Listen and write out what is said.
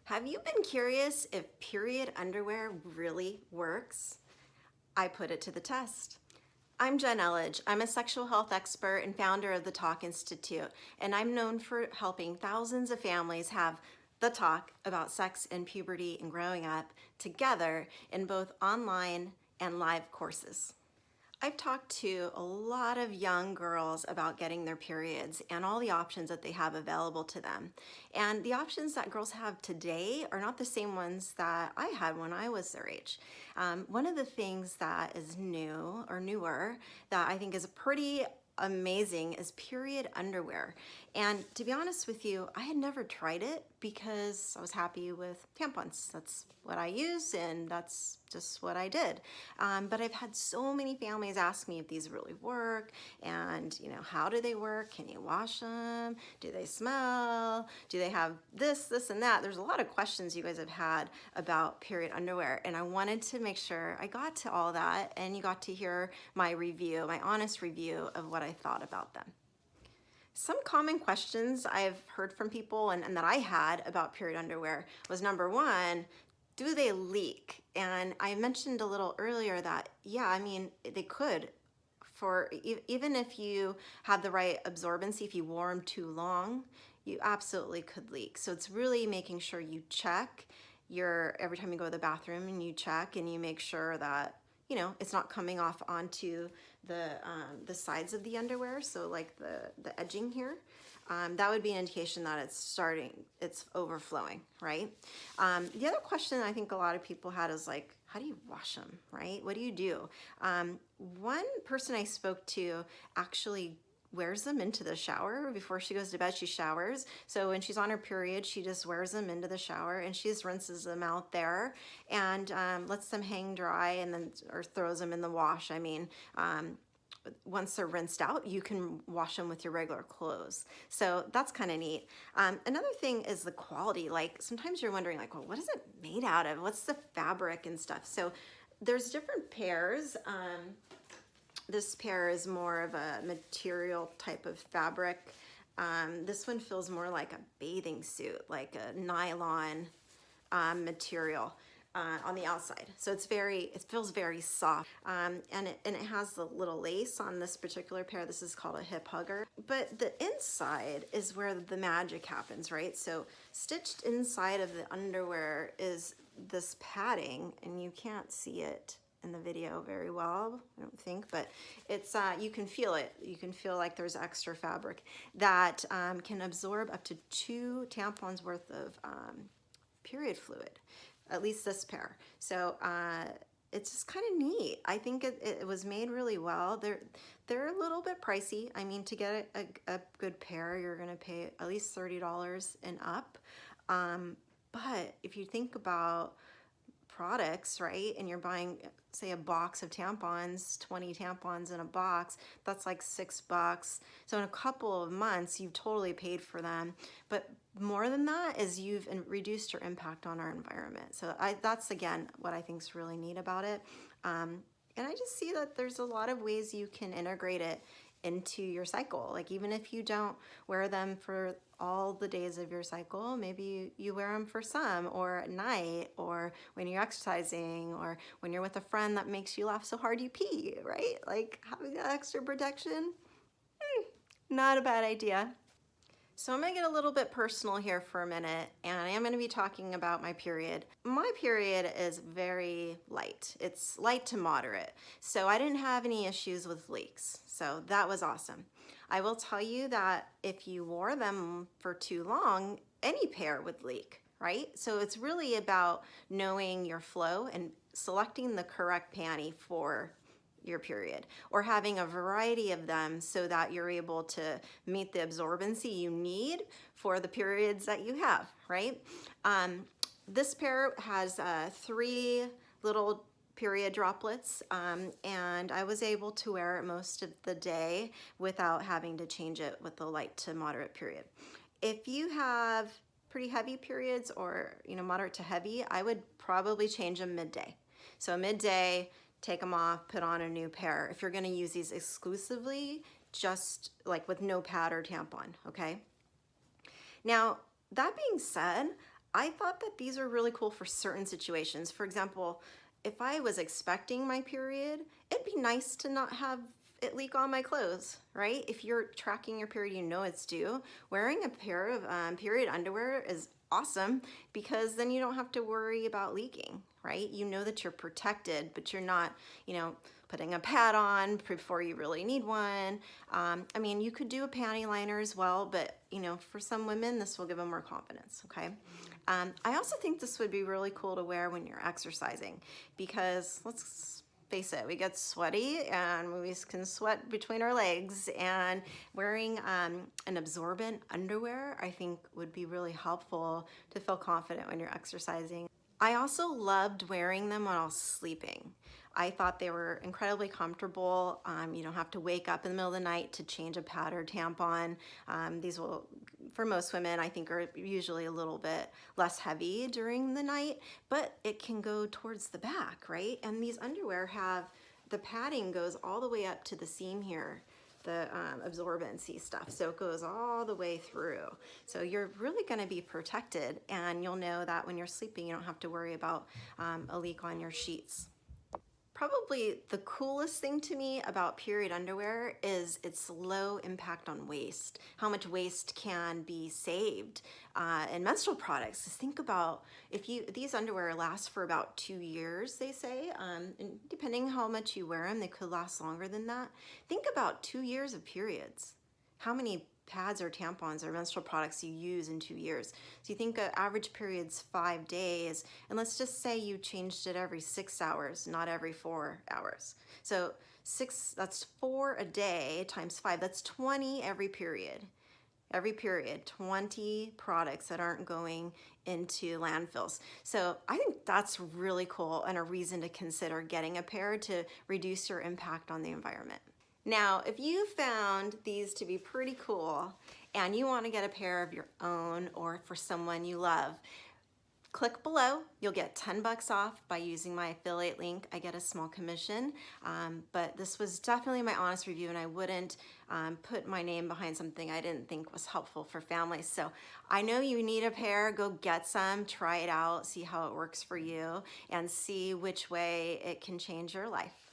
Have you been curious if period underwear really works? I put it to the test. I'm Jen Elledge. I'm a sexual health expert and founder of the Talk Institute, and I'm known for helping thousands of families have the talk about sex and puberty and growing up together in both online and live courses. I've talked to a lot of young girls about getting their periods and all the options that they have available to them. And the options that girls have today are not the same ones that I had when I was their age. One of the things that is new or newer that I think is pretty amazing is period underwear. And to be honest with you, I had never tried it because I was happy with tampons. That's what I use and that's just what I did. But I've had so many families ask me if these really work and how do they work? Can you wash them? Do they smell? Do they have this and that? There's a lot of questions you guys have had about period underwear, and I wanted to make sure I got to all that and you got to hear my review, my honest review of what I thought about them. Some common questions I've heard from people and that I had about period underwear was, number one, do they leak? And I mentioned a little earlier that, yeah, I mean, they could. Even if you have the right absorbency, if you wore them too long, you absolutely could leak. So it's really making sure you check every time you go to the bathroom, and you check and you make sure that it's not coming off onto the sides of the underwear, so like the edging here. That would be an indication that it's overflowing, right? The other question I think a lot of people had is like, how do you wash them, right? What do you do? One person I spoke to actually wears them into the shower before she goes to bed. She showers, so when she's on her period, she just wears them into the shower and she just rinses them out there and lets them hang dry, and then or throws them in the wash. I mean, once they're rinsed out, you can wash them with your regular clothes. So that's kind of neat. Another thing is the quality. Like sometimes you're wondering like, well, what is it made out of? What's the fabric and stuff? So there's different pairs. This pair is more of a material type of fabric. This one feels more like a bathing suit, like a nylon material on the outside. So it feels very soft. And it has the little lace on this particular pair. This is called a hip hugger. But the inside is where the magic happens, right? So stitched inside of the underwear is this padding, and you can't see it in the video very well, I don't think, but it's you can feel it. You can feel like there's extra fabric that can absorb up to 2 tampons worth of period fluid, at least this pair. So it's just kind of neat. I think it was made really well. They're a little bit pricey. I mean, to get a good pair, you're gonna pay at least $30 and up. But if you think about products, right, and you're buying, say, a box of tampons, 20 tampons in a box, that's like $6. So in a couple of months, you've totally paid for them. But more than that is you've reduced your impact on our environment. So that's, again, what I think is really neat about it. And I just see that there's a lot of ways you can integrate it into your cycle. Like even if you don't wear them for all the days of your cycle, maybe you wear them for some, or at night, or when you're exercising, or when you're with a friend that makes you laugh so hard you pee, right? Like having that extra protection, not a bad idea. So I'm gonna get a little bit personal here for a minute, and I am gonna be talking about my period. My period is very light. It's light to moderate. So I didn't have any issues with leaks. So that was awesome. I will tell you that if you wore them for too long, any pair would leak, right? So it's really about knowing your flow and selecting the correct panty for your period, or having a variety of them so that you're able to meet the absorbency you need for the periods that you have, right? This pair has 3 little period droplets, and I was able to wear it most of the day without having to change it with the light to moderate period. If you have pretty heavy periods, or moderate to heavy, I would probably change them midday. So midday, take them off, put on a new pair. If you're gonna use these exclusively, just like with no pad or tampon, okay? Now, that being said, I thought that these are really cool for certain situations. For example, if I was expecting my period, it'd be nice to not have it leak on my clothes, right? If you're tracking your period, you know it's due. Wearing a pair of period underwear is awesome because then you don't have to worry about leaking, right? You know that you're protected, but you're not, putting a pad on before you really need one. I mean, you could do a panty liner as well, but for some women, this will give them more confidence, okay? I also think this would be really cool to wear when you're exercising because let's face it, we get sweaty and we can sweat between our legs, and wearing an absorbent underwear I think would be really helpful to feel confident when you're exercising. I also loved wearing them while sleeping. I thought they were incredibly comfortable. You don't have to wake up in the middle of the night to change a pad or tampon. These will, for most women, I think are usually a little bit less heavy during the night, but it can go towards the back, right? And these underwear the padding goes all the way up to the seam here, the absorbency stuff. So it goes all the way through. So you're really gonna be protected, and you'll know that when you're sleeping, you don't have to worry about a leak on your sheets. Probably the coolest thing to me about period underwear is its low impact on waste, how much waste can be saved in menstrual products. Just think about these underwear last for about 2 years, they say, and depending how much you wear them, they could last longer than that. Think about 2 years of periods. How many pads or tampons or menstrual products you use in 2 years. So you think an average period's 5 days, and let's just say you changed it every 6 hours, not every 4 hours. So that's 4 a day times 5, that's 20 every period. Every period, 20 products that aren't going into landfills. So I think that's really cool and a reason to consider getting a pair to reduce your impact on the environment. Now, if you found these to be pretty cool and you want to get a pair of your own or for someone you love, click below. You'll get 10 bucks off by using my affiliate link. I get a small commission, but this was definitely my honest review, and I wouldn't put my name behind something I didn't think was helpful for families. So I know you need a pair. Go get some, try it out, see how it works for you, and see which way it can change your life.